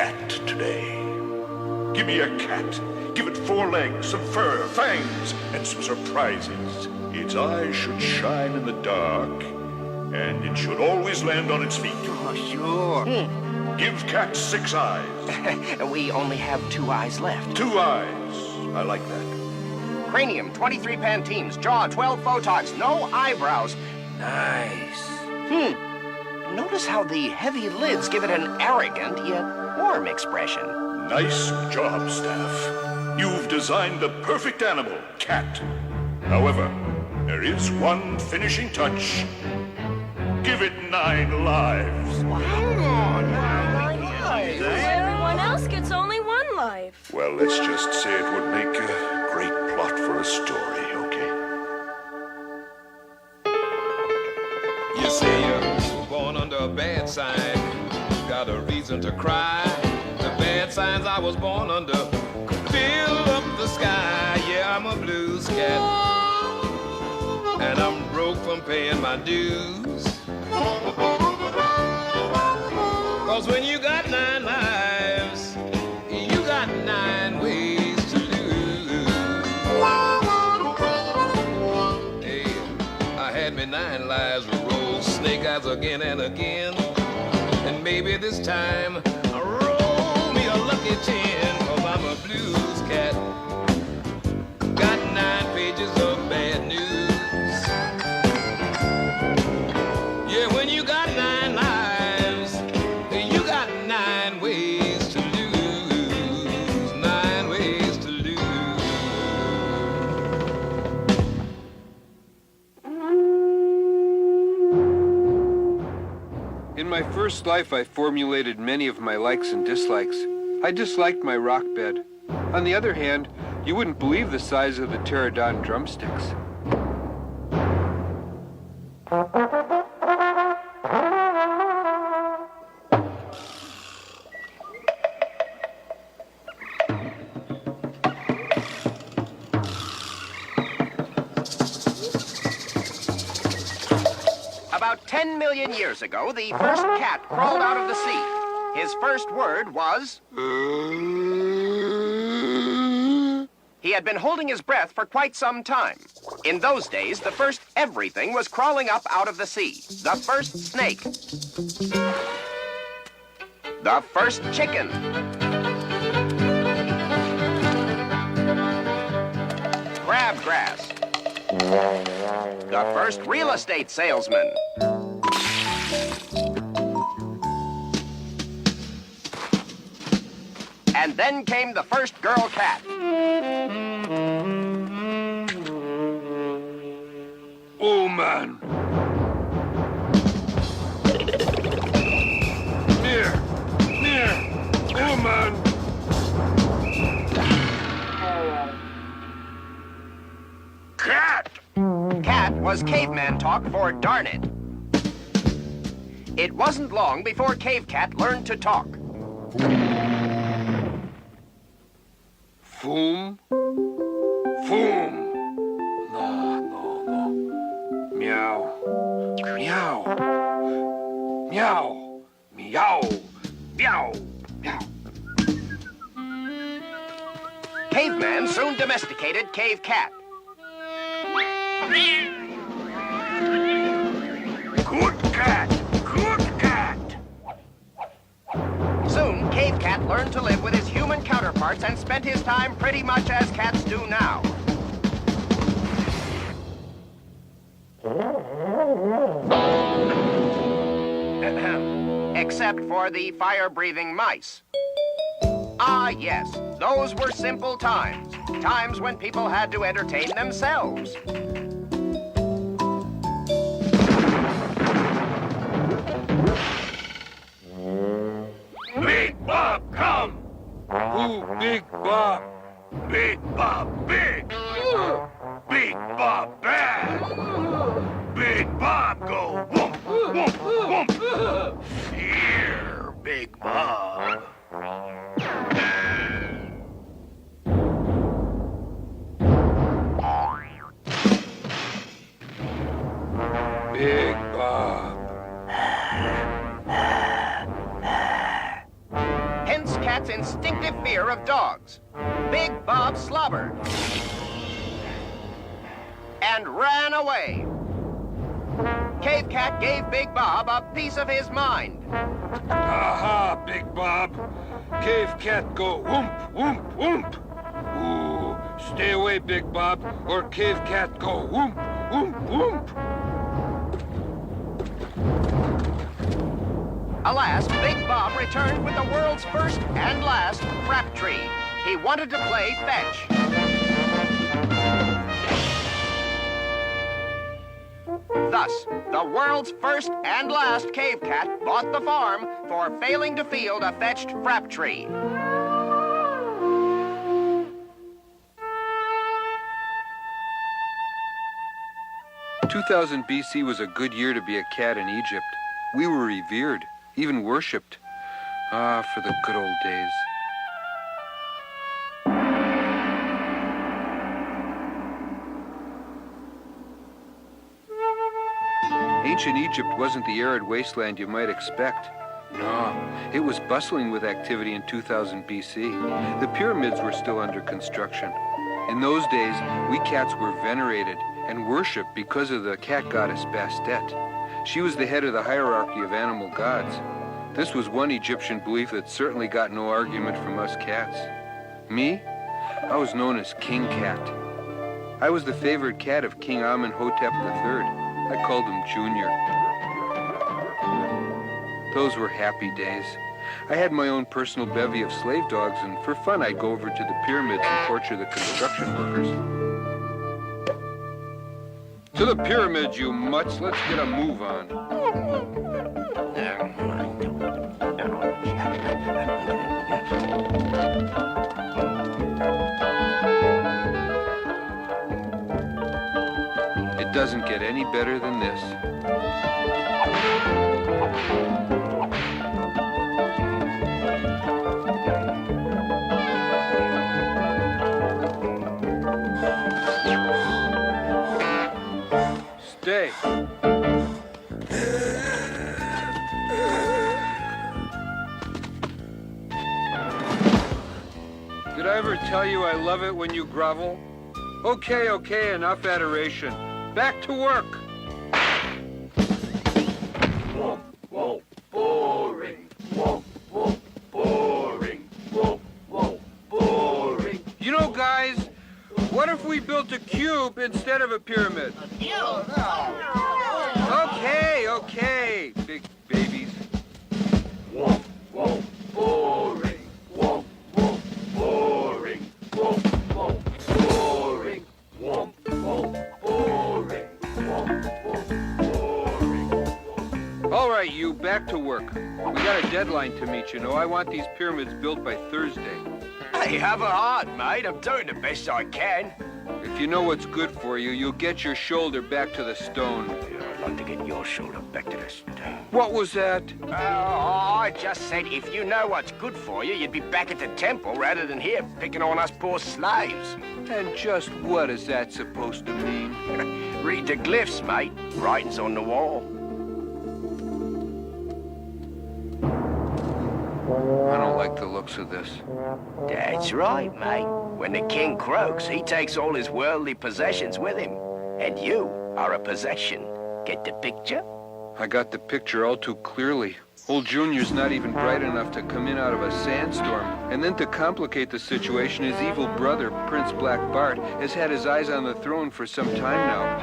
cat today. Give me a cat. Give it 4 legs, some fur, fangs, and some surprises. Its eyes should shine in the dark, and it should always land on its feet. Oh, sure. Give cat 6 eyes. We only have 2 eyes left. 2 eyes. I like that. Cranium, 23 Pantenes. Jaw, 12 Photox. No eyebrows. Nice. Notice how the heavy lids give it an arrogant yet warm expression. Nice job, Staff. You've designed the perfect animal, cat. However, there is one finishing touch. Give it 9 lives. Wow. 9 lives. Everyone else gets only 1 life. Well, let's just say it would make a great plot for a story, okay? You say you were born under a bad sign. Got a reason to cry. The bad signs I was born under fill up the sky. Yeah, I'm a blues cat, and I'm broke from paying my dues. 'Cause when you got 9 lives, you got 9 ways to lose. Hey, I had me 9 lives, roll snake eyes again and again, and maybe this time I'll roll me a lucky 10, 'cause I'm a blues cat. Got 9 pages of bad news. Yeah, when you got 9 lives, you got 9 ways to lose. 9 ways to lose. In my first life, I formulated many of my likes and dislikes. I disliked my rock bed. On the other hand, you wouldn't believe the size of the pterodon drumsticks. About 10 million years ago, the first cat crawled out of the sea. His first word was... He had been holding his breath for quite some time. In those days, the first everything was crawling up out of the sea. The first snake. The first chicken. Crabgrass. The first real estate salesman. And then came the first girl cat. Oh, man. Near. Oh, man. Cat! Cat was caveman talk for darn it. It wasn't long before Cave Cat learned to talk. Foom? Foom. No. Meow. Meow. Meow. Meow. Meow. Meow. Caveman soon domesticated Cave Cat. Good cat! Good cat! Soon, Cave Cat learned to live with his human counterparts and spent his time pretty much as cats do now. Except for the fire-breathing mice. Ah, yes, those were simple times. Times when people had to entertain themselves. Big Bob, come! Ooh, Big Bob. Big Bob, big! Big Bob, bad! Big Bob, go whoomp, whoomp, whoomp! Here, Big Bob! Big Bob. Hence pair of dogs. Big Bob slobbered and ran away. Cave Cat gave Big Bob a piece of his mind. Aha, Big Bob. Cave Cat go whoomp, whoomp, whoomp. Ooh, stay away, Big Bob, or Cave Cat go whoomp, whoomp, whoomp. Alas, Big Bob returned with the world's first and last frap tree. He wanted to play fetch. Thus, the world's first and last cave cat bought the farm for failing to field a fetched frap tree. "2000 BC was a good year to be a cat in Egypt. We were revered, even worshipped. Ah, for the good old days." Ancient Egypt wasn't the arid wasteland you might expect. No, it was bustling with activity in 2000 BC. The pyramids were still under construction. In those days, we cats were venerated and worshipped because of the cat goddess Bastet. She was the head of the hierarchy of animal gods. This was one Egyptian belief that certainly got no argument from us cats. Me? I was known as King Cat. I was the favorite cat of King Amenhotep III. I called him Junior. Those were happy days. I had my own personal bevy of slave dogs, and for fun I'd go over to the pyramids and torture the construction workers. To the pyramids, you mutts. Let's get a move on. It doesn't get any better than this. Stay. Did I ever tell you I love it when you grovel? Okay, enough adoration. Back to work. Whoa, whoa, boring. Whoa, whoa, boring. Whoa, whoa, boring. You know, guys, what if we built a cube instead of a pyramid? Okay, big babies. Whoa, whoa, boring. Whoa, whoa, boring. Whoa, whoa, boring. Whoa, whoa, boring. Whoa, whoa, boring. All right, you, back to work. We got a deadline to meet, you know. I want these pyramids built by Thursday. Hey, have a heart, mate. I'm doing the best I can. If you know what's good for you, you'll get your shoulder back to the stone. I'd like to get your shoulder back to the stone. What was that? I just said if you know what's good for you, you'd be back at the temple rather than here picking on us poor slaves. And just what is that supposed to mean? Read the glyphs, mate. Writing's on the wall. I don't like the looks of this. That's right, mate. When the king croaks, he takes all his worldly possessions with him. And you are a possession. Get the picture? I got the picture all too clearly. Old Junior's not even bright enough to come in out of a sandstorm. And then to complicate the situation, his evil brother, Prince Black Bart, has had his eyes on the throne for some time now.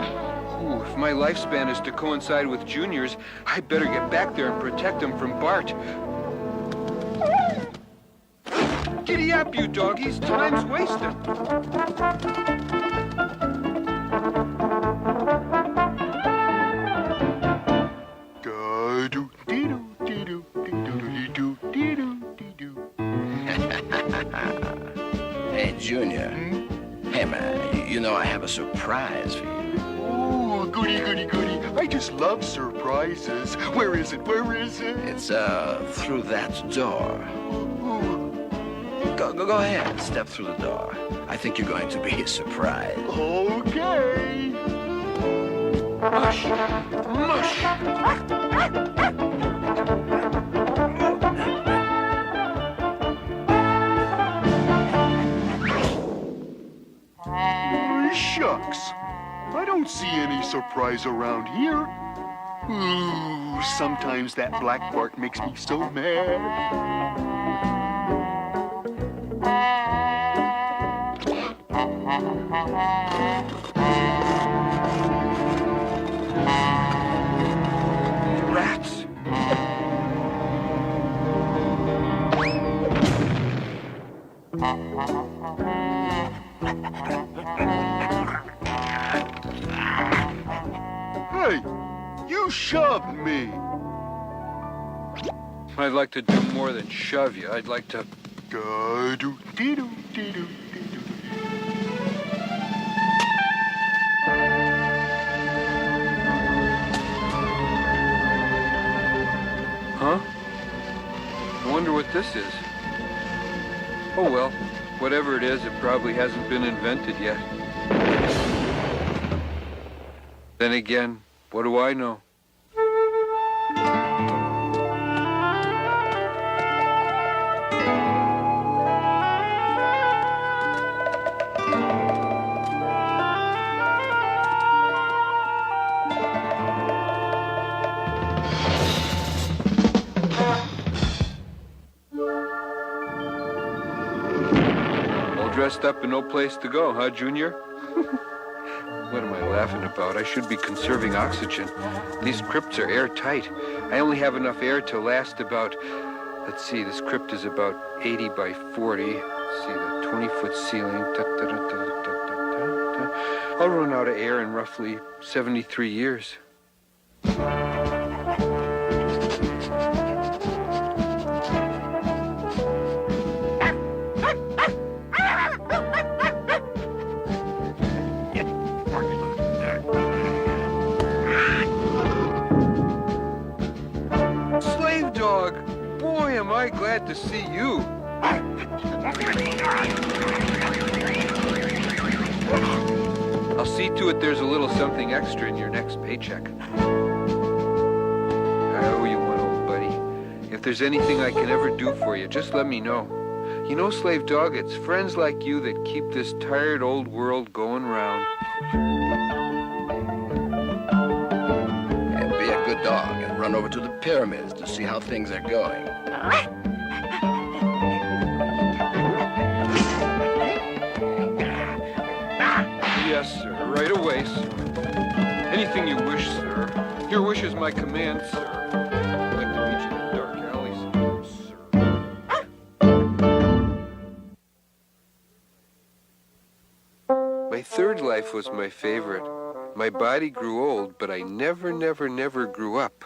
Ooh, if my lifespan is to coincide with Junior's, I better get back there and protect him from Bart. Giddy up, you doggies. Time's wasted. Hey, Junior. Hey, man, you know I have a surprise for you. Oh, goody, goody, goody. I just love surprises. Where is it? Where is it? It's, through that door. Go ahead. Step through the door. I think you're going to be surprised. Okay. Mush! Mush! Shucks. I don't see any surprise around here. Ooh, sometimes that black bark makes me so mad. Rats! Hey, you shoved me. I'd like to do more than shove you. I'd like to... Da-do-dee-doo-dee-doo-dee-doo. Huh? I wonder what this is. Oh well, whatever it is, it probably hasn't been invented yet. Then again, what do I know? Dressed up and no place to go, huh, Junior? What am I laughing about? I should be conserving oxygen. These crypts are airtight. I only have enough air to last about... Let's see, this crypt is about 80 by 40. Let's see, the 20-foot ceiling. I'll run out of air in roughly 73 years. Am I glad to see you. I'll see to it there's a little something extra in your next paycheck. I owe you one, old buddy. If there's anything I can ever do for you, just let me know. You know, Slave Dog, it's friends like you that keep this tired old world going round. And be a good dog and run over to the pyramids to see how things are going. Yes, sir. Right away, sir. Anything you wish, sir. Your wish is my command, sir. I'd like to meet you in the dark alley, sir. My third life was my favorite. My body grew old, but I never grew up.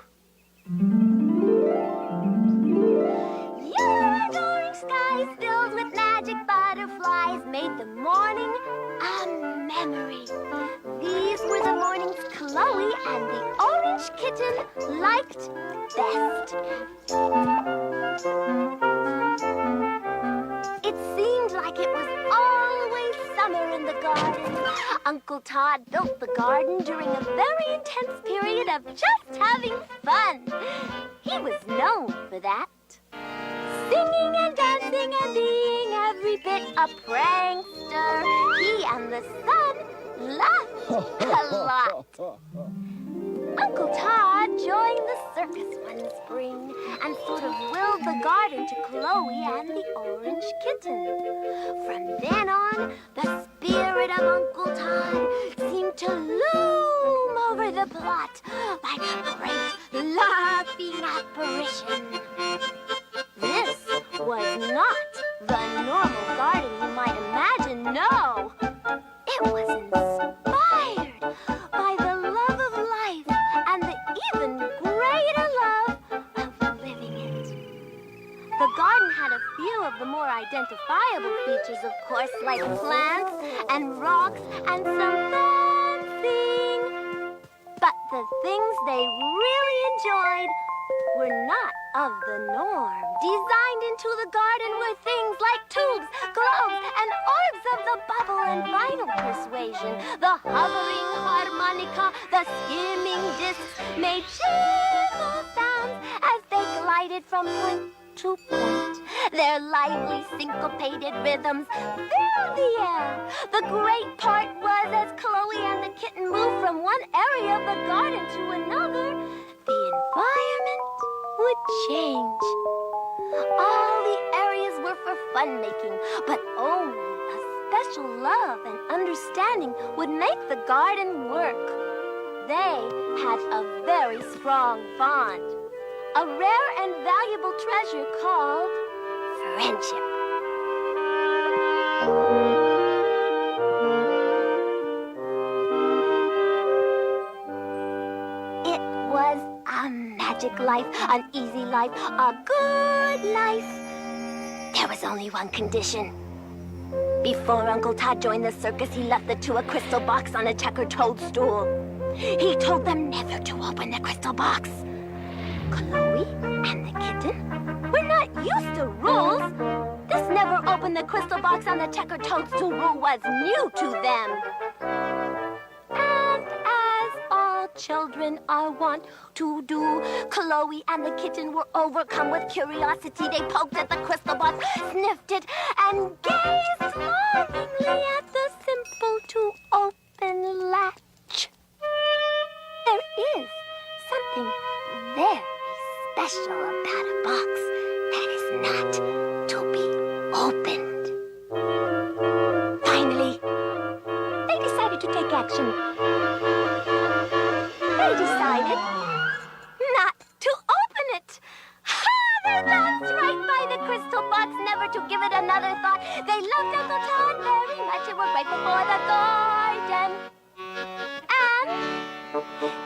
Skies filled with magic butterflies made the morning a memory. These were the mornings Chloe and the Orange Kitten liked best. It seemed like it was always summer in the garden. Uncle Todd built the garden during a very intense period of just having fun. He was known for that. Singing and dancing and being every bit a prankster. He and the sun laughed a lot. Uncle Todd joined the circus one spring and sort of willed the garden to Chloe and the Orange Kitten. From then on, the spirit of Uncle Todd seemed to loom over the plot like a great laughing apparition. This was not the normal garden you might imagine, no. It was inspired by the love of life and the even greater love of living it. The garden had a few of the more identifiable features, of course, like plants and rocks and some dancing. But the things they really enjoyed were not of the norm. Designed into the garden were things like tubes, globes, and orbs of the bubble and vinyl persuasion. The hovering harmonica, the skimming discs made cheerful sounds as they glided from point to point. Their lively syncopated rhythms filled the air. The great part was as from one area of the garden to another, the environment would change. All the areas were for fun making, but only a special love and understanding would make the garden work. They had a very strong bond, a rare and valuable treasure called friendship. It was a magic life, an easy life, a good life. There was only one condition. Before Uncle Todd joined the circus, he left the two a crystal box on a checkered toadstool. He told them never to open the crystal box. Chloe and the kitten were not used to rules. This never open the crystal box on the checkered toadstool rule was new to them. And as all children are wont to do, Chloe and the kitten were overcome with curiosity. They poked at the crystal box, sniffed it, and gazed longingly at the simple-to-open latch. There is something very special about a box that is not to be opened. Finally, they decided to take action. They decided not to open it. They danced right by the crystal box, never to give it another thought. They loved Uncle Todd very much and were grateful for the garden. And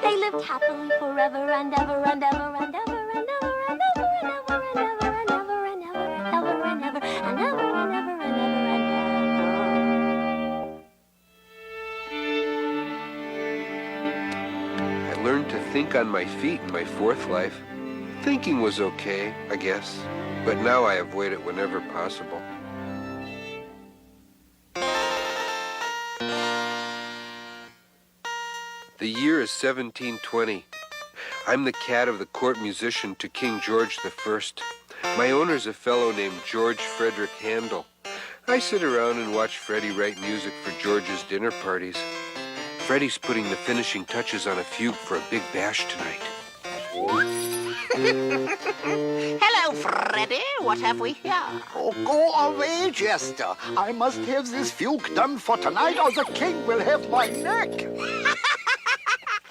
they lived happily forever and ever and ever and ever and ever and ever and ever and ever and ever and ever and ever and ever and ever and ever and ever and ever. I learned to think on my feet in my fourth life. Thinking was okay, I guess, but now I avoid it whenever possible. The year is 1720. I'm the cat of the court musician to King George I. My owner's a fellow named George Frederick Handel. I sit around and watch Freddie write music for George's dinner parties. Freddie's putting the finishing touches on a fugue for a big bash tonight. Hello, Freddy. What have we here? Oh, go away, Jester. I must have this fugue done for tonight or the king will have my neck.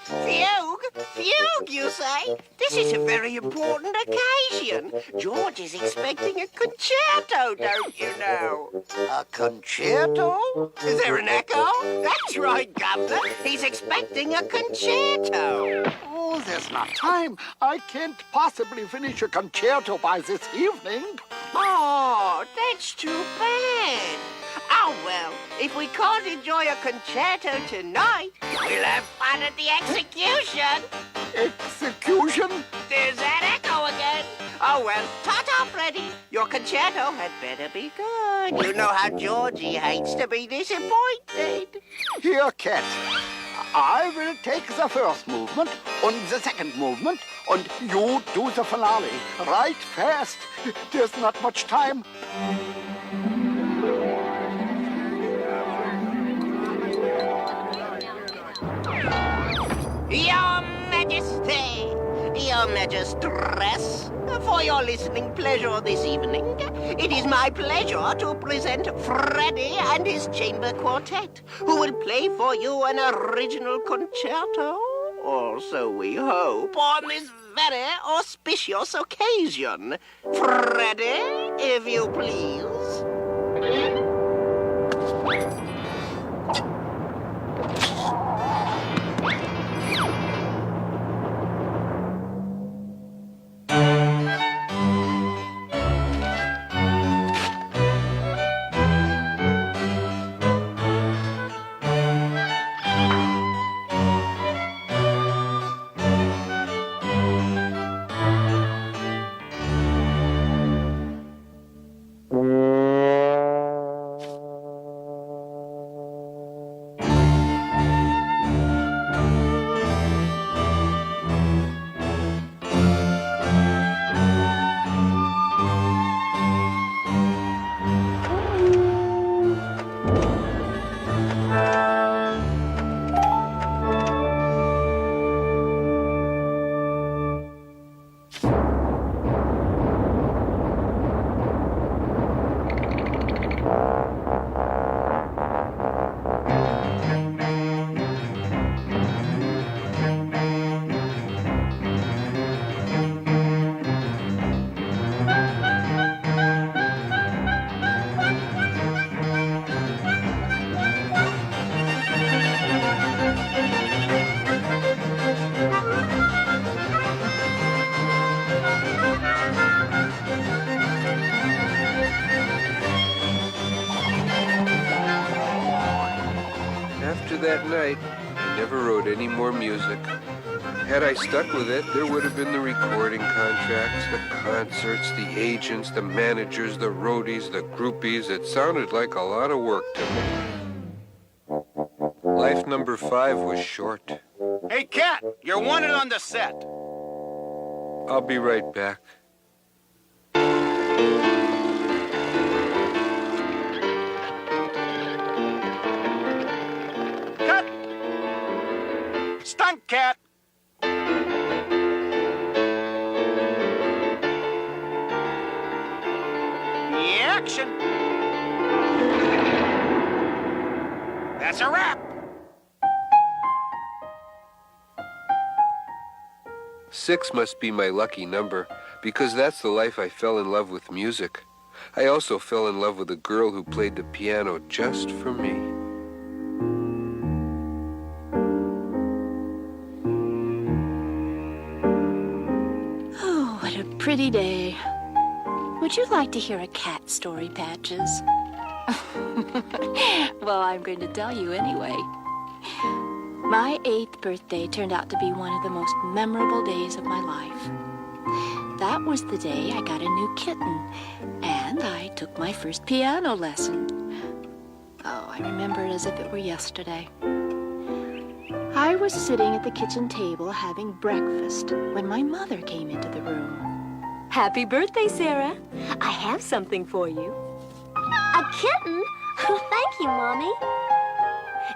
Fugue? Fugue, you say? This is a very important occasion. George is expecting a concerto, don't you know? A concerto? Is there an echo? That's right, Governor. He's expecting a concerto. Oh, there's not time. I can't possibly finish a concerto by this evening. Oh, that's too bad. Oh, well, if we can't enjoy a concerto tonight, we'll have fun at the execution. Execution? There's that echo again. Oh, well, ta-ta, Freddy. Your concerto had better be good. You know how Georgie hates to be disappointed. Here, cat. I will take the first movement and the second movement, and you do the finale. Right fast. There's not much time. Your Majesty, Your Majestress, for your listening pleasure this evening, it is my pleasure to present Freddie and his chamber quartet, who will play for you an original concerto, or so we hope, on this very auspicious occasion. Freddie, if you please. after that night, I never wrote any more music. Had I stuck with it, there would have been the recording contracts, the concerts, the agents, the managers, the roadies, the groupies. It sounded like a lot of work to me. Life number 5 was short. Hey, Cat, you're wanted on the set. I'll be right back. Cut! Stunt Cat! Action! That's a wrap! 6 must be my lucky number, because that's the life I fell in love with music. I also fell in love with a girl who played the piano just for me. Oh, what a pretty day. Would you like to hear a cat story, Patches? Well, I'm going to tell you anyway. My 8th birthday turned out to be one of the most memorable days of my life. That was the day I got a new kitten, and I took my first piano lesson. Oh, I remember it as if it were yesterday. I was sitting at the kitchen table having breakfast when my mother came into the room. Happy birthday, Sarah. I have something for you. A kitten? Thank you, Mommy.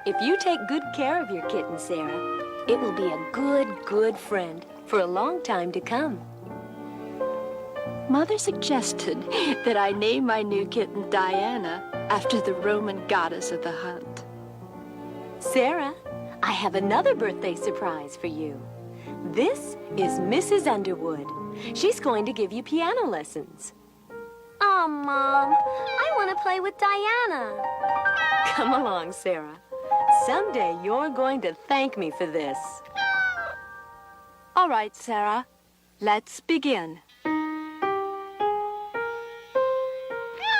If you take good care of your kitten, Sarah, it will be a good friend for a long time to come. Mother suggested that I name my new kitten Diana after the Roman goddess of the hunt. Sarah, I have another birthday surprise for you. This is Mrs. Underwood. She's going to give you piano lessons. Oh, Mom, I want to play with Diana. Come along, Sarah. Someday you're going to thank me for this. All right, Sarah, let's begin.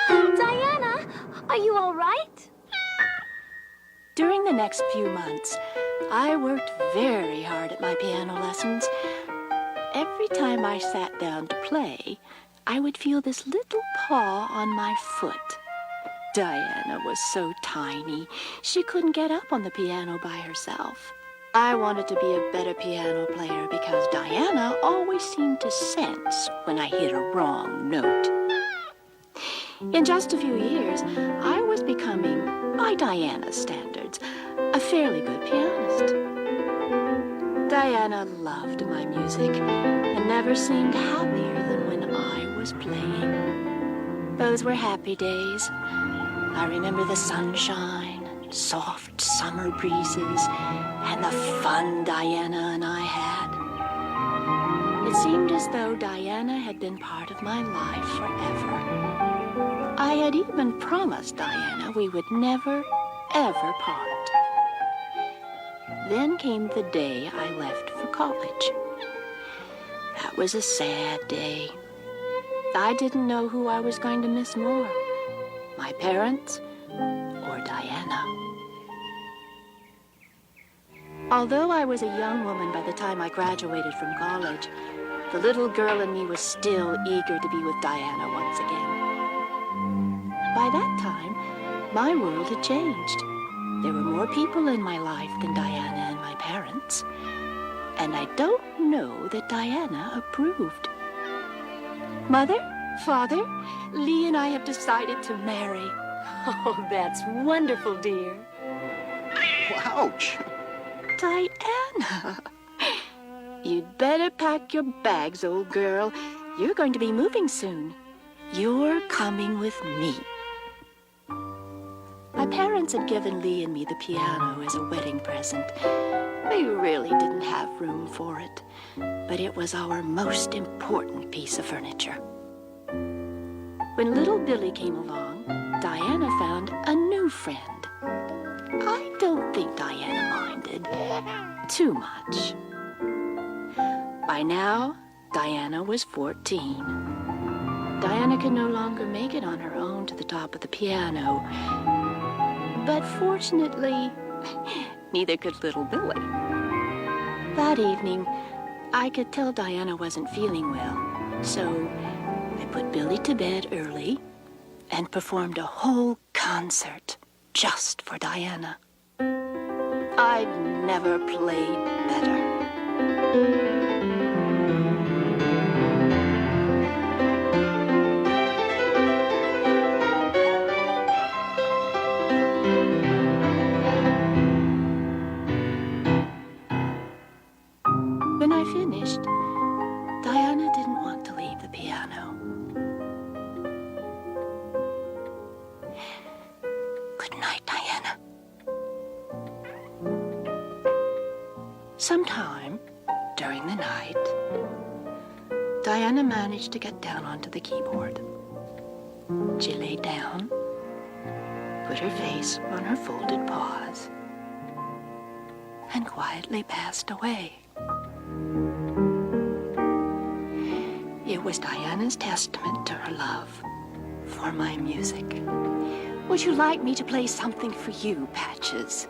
Diana, are you all right? During the next few months, I worked very hard at my piano lessons. Every time I sat down to play, I would feel this little paw on my foot. Diana was so tiny, she couldn't get up on the piano by herself. I wanted to be a better piano player because Diana always seemed to sense when I hit a wrong note. In just a few years, I was becoming, by Diana's standards, a fairly good pianist. Diana loved my music and never seemed happier than when I was playing. Those were happy days. I remember the sunshine, soft summer breezes, and the fun Diana and I had. It seemed as though Diana had been part of my life forever. I had even promised Diana we would never, ever part. Then came the day I left for college. That was a sad day. I didn't know who I was going to miss more, my parents or Diana. Although I was a young woman by the time I graduated from college, the little girl in me was still eager to be with Diana once again. By that time, my world had changed. There were more people in my life than Diana and my parents. And I don't know that Diana approved. Mother, Father, Lee and I have decided to marry. Oh, that's wonderful, dear. Ouch. Diana! You'd better pack your bags, old girl. You're going to be moving soon. You're coming with me. My parents had given Lee and me the piano as a wedding present. We really didn't have room for it, but it was our most important piece of furniture. When little Billy came along, Diana found a new friend. I don't think Diana minded too much. By now, Diana was 14. Diana could no longer make it on her own to the top of the piano. But fortunately, Neither could little Billy. That evening, I could tell Diana wasn't feeling well, so I put Billy to bed early and performed a whole concert just for Diana. I've never played better. When I finished, Diana didn't want to leave the piano. Good night, Diana. Sometime during the night, Diana managed to get down onto the keyboard. She lay down, put her face on her folded paws, and quietly passed away. It was Diana's testament to her love for my music. Would you like me to play something for you, Patches?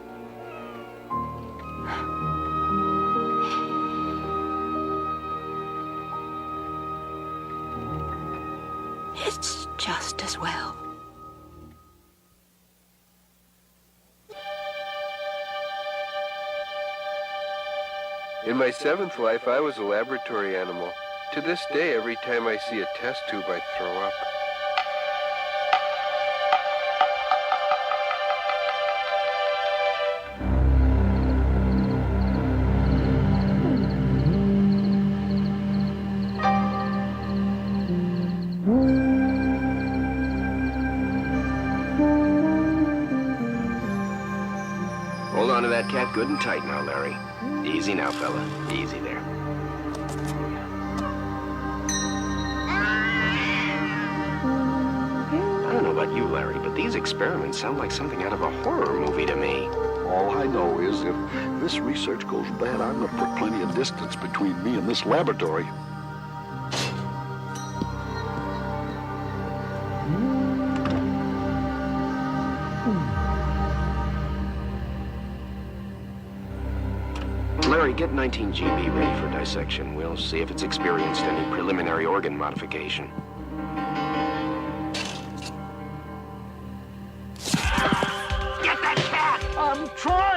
It's just as well. In my 7th life, I was a laboratory animal. To this day, every time I see a test tube, I throw up. Hold on to that cat good and tight now, Larry. Easy now, fella. Easy there. I don't know about you, Larry, but these experiments sound like something out of a horror movie to me. All I know is if this research goes bad, I'm going to put plenty of distance between me and this laboratory. Larry, get 19GB ready for dissection. We'll see if it's experienced any preliminary organ modification. Get that cat! I'm trying.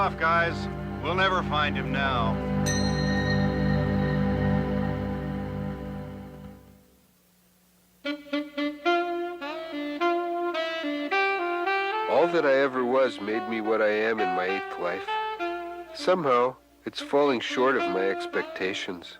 off, guys. We'll never find him now. All that I ever was made me what I am in my 8th life. Somehow, it's falling short of my expectations.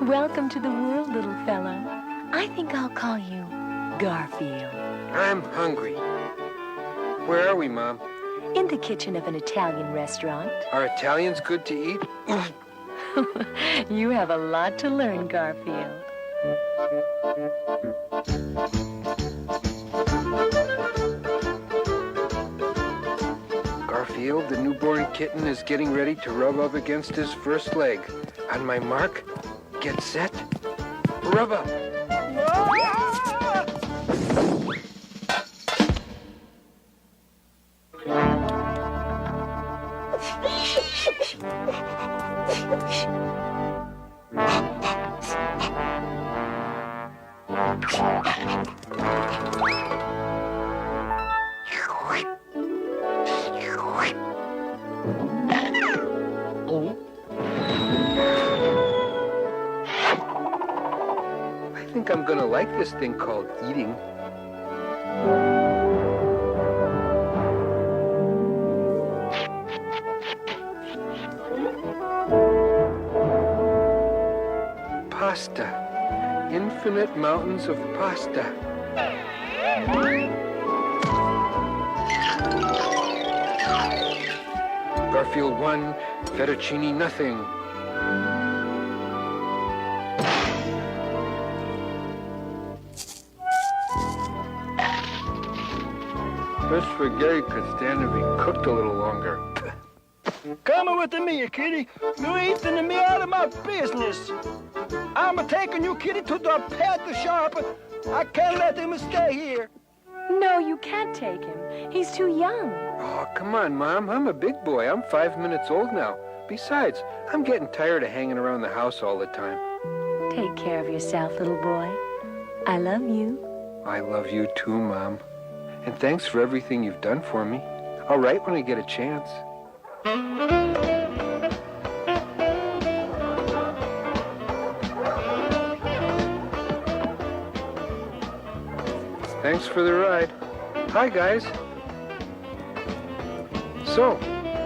Welcome to the world, little fellow. I think I'll call you Garfield. I'm hungry. Where are we, Mom? In the kitchen of an Italian restaurant. Are Italians good to eat? You have a lot to learn, Garfield. Garfield, the newborn kitten, is getting ready to rub up against his first leg. On my mark, get set, rub up. I think I'm gonna like this thing called eating. Pasta. Infinite mountains of pasta. Garfield 1, fettuccine nothing. This spaghetti could stand to be cooked a little longer. Come with me, kitty. You eating me out of my business. I'm taking you, kitty, to the pet shop. I can't let him stay here. No, you can't take him. He's too young. Oh, come on, Mom. I'm a big boy. I'm 5 minutes old now. Besides, I'm getting tired of hanging around the house all the time. Take care of yourself, little boy. I love you. I love you too, Mom. And thanks for everything you've done for me. I'll write when I get a chance. Thanks for the ride. Hi, guys. So,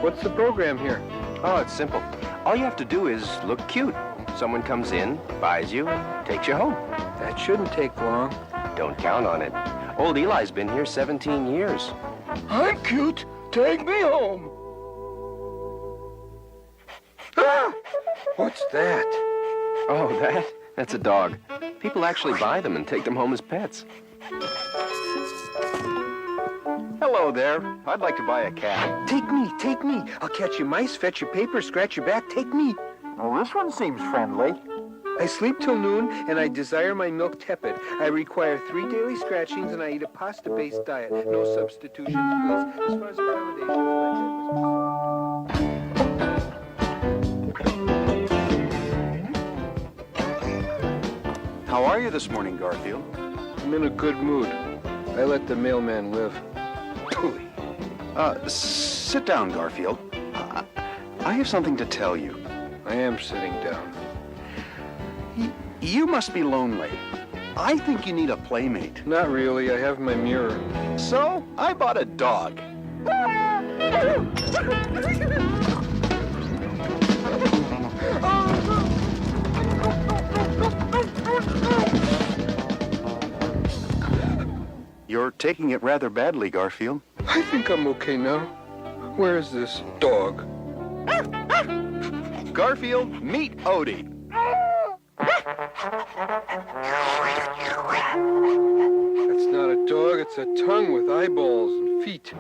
what's the program here? Oh, it's simple. All you have to do is look cute. Someone comes in, buys you, takes you home. That shouldn't take long. Don't count on it. Old Eli's been here 17 years. I'm cute. Take me home. Ah! What's that? Oh, that's a dog. People actually buy them and take them home as pets. Hello there. I'd like to buy a cat. Take me, take me. I'll catch you mice, fetch your paper, scratch your back. Take me. Well, this one seems friendly. I sleep till noon, and I desire my milk tepid. I require 3 daily scratchings, and I eat a pasta-based diet. No substitutions, please. As far as accommodations, How are you this morning, Garfield? I'm in a good mood. I let the mailman live. Sit down, Garfield. I have something to tell you. I am sitting down. You must be lonely. I think you need a playmate. Not really. I have my mirror. So, I bought a dog. You're taking it rather badly, Garfield. I think I'm okay now. Where is this dog? Garfield, meet Odie. That's not a dog, it's a tongue with eyeballs and feet.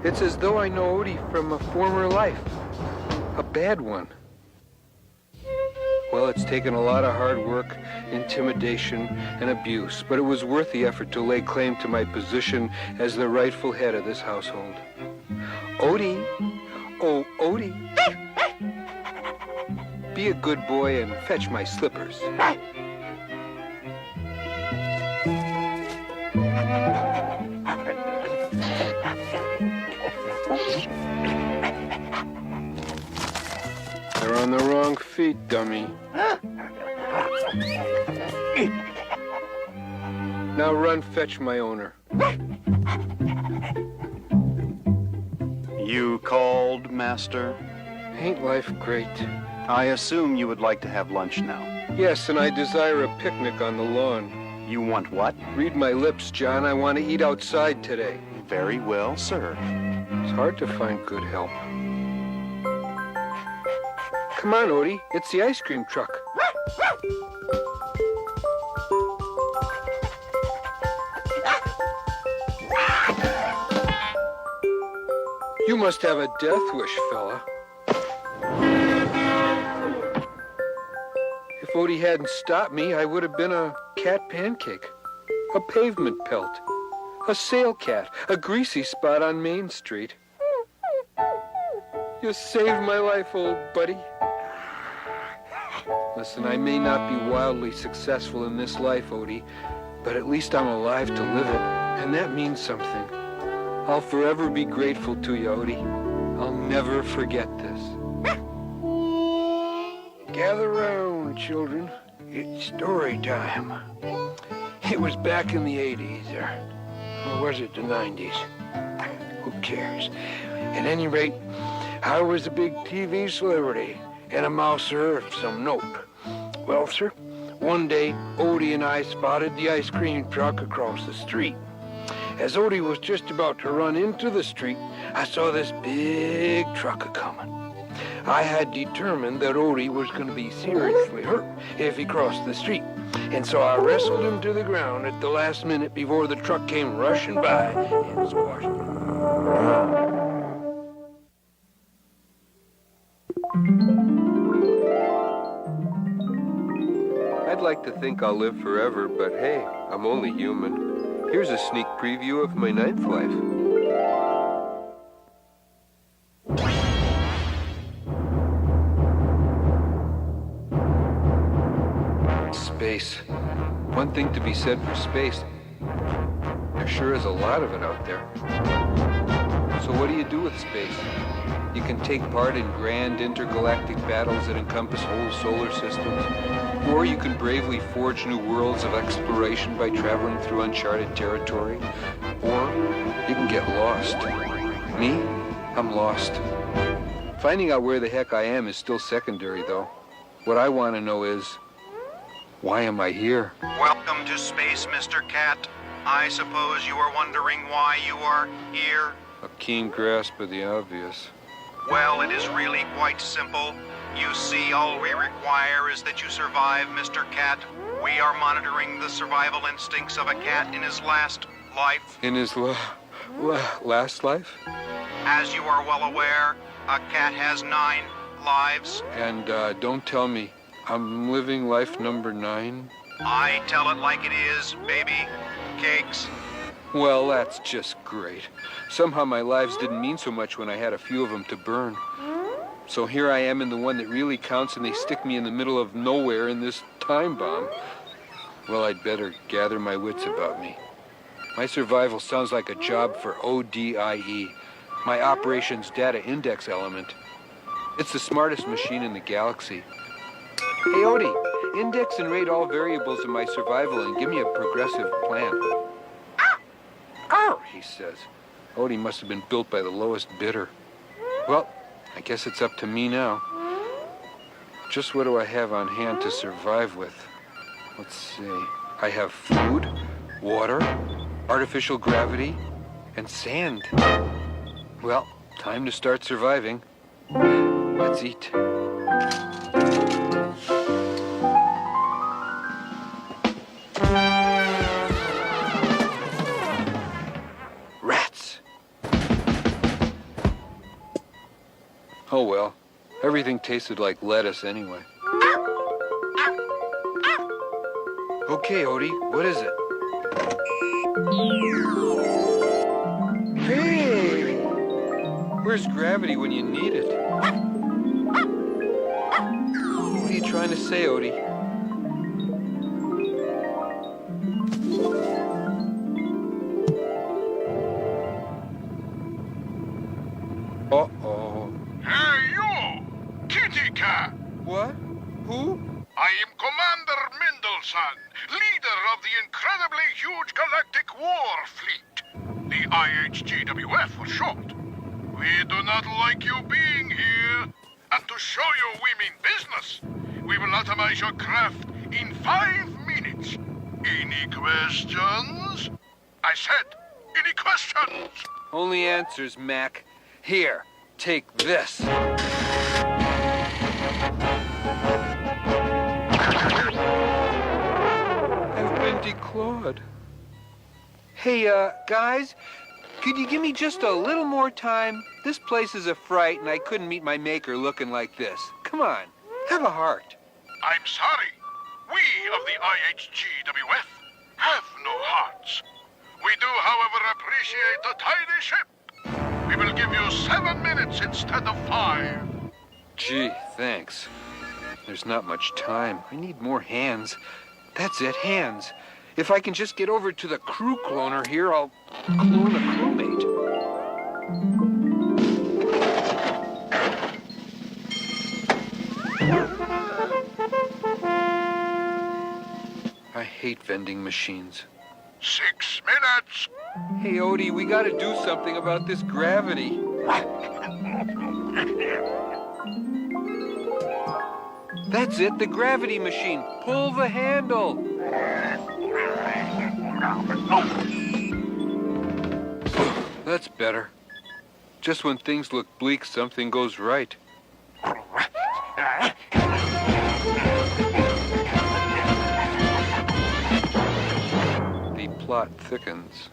It's as though I know Odie from a former life. A bad one. Well, it's taken a lot of hard work, intimidation, and abuse, but it was worth the effort to lay claim to my position as the rightful head of this household. Odie, oh, Odie, be a good boy and fetch my slippers. They're on the wrong feet, dummy. Now run fetch my owner. You called, Master? Ain't life great? I assume you would like to have lunch now. Yes, and I desire a picnic on the lawn. You want what? Read my lips, John. I want to eat outside today. Very well, sir. It's hard to find good help. Come on, Odie. It's the ice cream truck. You must have a death wish, fella. If Odie hadn't stopped me, I would have been a cat pancake, a pavement pelt, a sail cat, a greasy spot on Main Street. You saved my life, old buddy. Listen, I may not be wildly successful in this life, Odie, but at least I'm alive to live it, and that means something. I'll forever be grateful to you, Odie. I'll never forget this. Gather round, children. It's story time. It was back in the 80s, or was it the 90s? Who cares? At any rate, I was a big TV celebrity and a mouser of some note. Well, sir, one day, Odie and I spotted the ice cream truck across the street. As Odie was just about to run into the street, I saw this big truck a-coming. I had determined that Odie was going to be seriously hurt if he crossed the street, and so I wrestled him to the ground at the last minute before the truck came rushing by and squashed him. I'd like to think I'll live forever, but hey, I'm only human. Here's a sneak preview of my 9th life. Space. One thing to be said for space. There sure is a lot of it out there. So what do you do with space? You can take part in grand intergalactic battles that encompass whole solar systems. Or you can bravely forge new worlds of exploration by traveling through uncharted territory. Or you can get lost. Me? I'm lost. Finding out where the heck I am is still secondary, though. What I want to know is, why am I here? Welcome to space, Mr. Cat. I suppose you are wondering why you are here? A keen grasp of the obvious. Well, it is really quite simple. You see, all we require is that you survive, Mr. Cat. We are monitoring the survival instincts of a cat in his last life. In his last life? As you are well aware, a cat has 9 lives. And don't tell me, I'm living life number 9? I tell it like it is, baby. Cakes. Well, that's just great. Somehow my lives didn't mean so much when I had a few of them to burn. So here I am in the one that really counts, and they stick me in the middle of nowhere in this time bomb. Well, I'd better gather my wits about me. My survival sounds like a job for ODIE, my Operations Data Index element. It's the smartest machine in the galaxy. Hey, Odie, index and rate all variables in my survival and give me a progressive plan. Arr, he says. Odie must have been built by the lowest bidder. Well, I guess it's up to me now. Just what do I have on hand to survive with? Let's see. I have food, water, artificial gravity, and sand. Well, time to start surviving. Let's eat. Rats. Oh well, everything tasted like lettuce anyway. Okay, Odie, what is it? Hey! Where's gravity when you need it? What are you trying to say, Odie? Uh-oh. Hey, you! Kitty Cat! What? Who? I am Commander Mendelssohn, leader of the incredibly huge galactic war fleet. The IHGWF for short. We do not like you being here. And to show you we mean business, we will atomize your craft in 5 minutes. Any questions? I said, any questions? Only answers, Mac. Here, take this. I've been declawed. Hey, guys, could you give me just a little more time? This place is a fright, and I couldn't meet my maker looking like this. Come on, have a heart. I'm sorry. We of the IHGWF have no hearts. We do, however, appreciate the tiny ship. We will give you 7 minutes instead of 5. Gee, thanks. There's not much time. I need more hands. That's it, hands. If I can just get over to the crew cloner here, I'll clone a crewmate. I hate vending machines. 6 minutes. Hey, Odie, we gotta do something about this gravity. That's it, the gravity machine. Pull the handle. That's better. Just when things look bleak, something goes right. The plot thickens.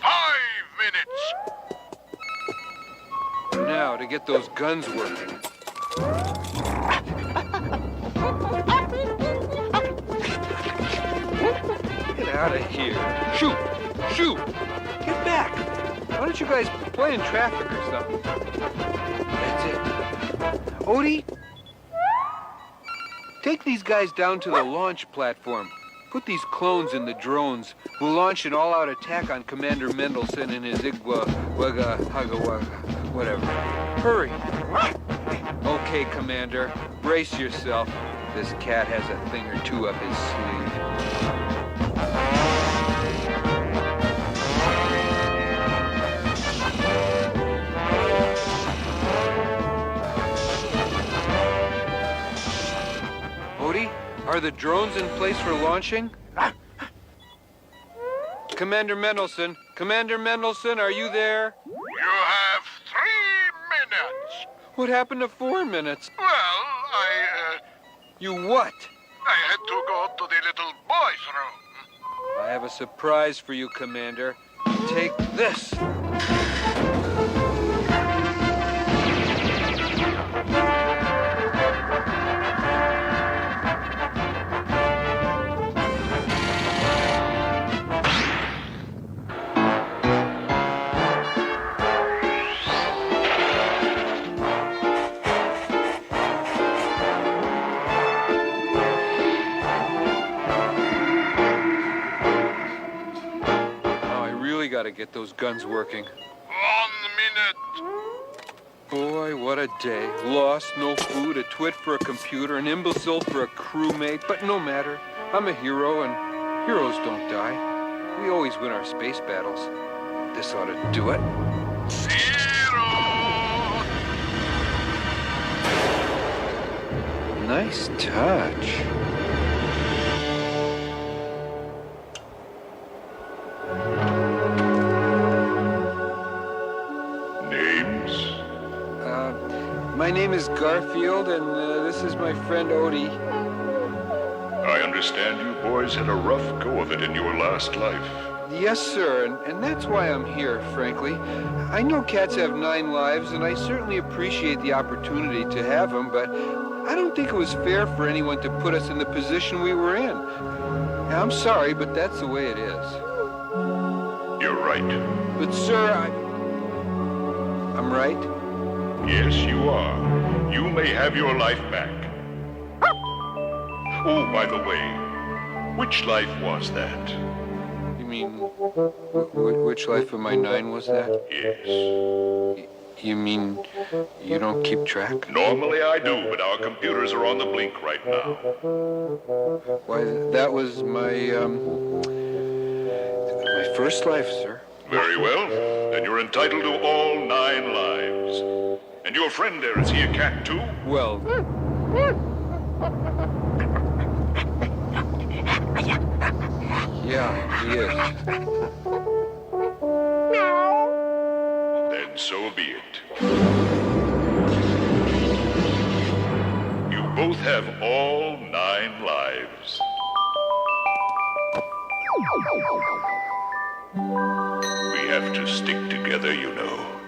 5 minutes. Now to get those guns working. Get out of here. Shoot! Shoot! Get back! Why don't you guys play in traffic or something? That's it. Odie? Take these guys down to the launch platform. Put these clones in the drones. We'll launch an all-out attack on Commander Mendelssohn and his Igwa, Waga, Haga, Waga, whatever. Hurry! Okay, Commander. Brace yourself. This cat has a thing or two up his sleeve. Odie, are the drones in place for launching? Commander Mendelssohn, are you there? You have 3 minutes. What happened to 4 minutes? Well, You what? I had to go to the little boy's room. I have a surprise for you, Commander. Take this. Gotta get those guns working. 1 minute. Boy, what a day. Lost, no food, a twit for a computer, an imbecile for a crewmate. But no matter. I'm a hero, and heroes don't die. We always win our space battles. This ought to do it. 0. Nice touch. My name is Garfield, and this is my friend Odie. I understand you boys had a rough go of it in your last life. Yes, sir, and that's why I'm here, frankly. I know cats have 9 lives, and I certainly appreciate the opportunity to have them, but I don't think it was fair for anyone to put us in the position we were in. I'm sorry, but that's the way it is. You're right. But, sir, I'm right? Yes, you are. You may have your life back. Oh, by the way, which life was that? You mean, which life of my 9 was that? Yes. You mean you don't keep track? Normally I do, but our computers are on the blink right now. Why, that was my first life, sir. Very well. Then you're entitled to all 9 lives. And your friend there, is he a cat too? Well... Yeah, he is. Then so be it. You both have all 9 lives. We have to stick together, you know.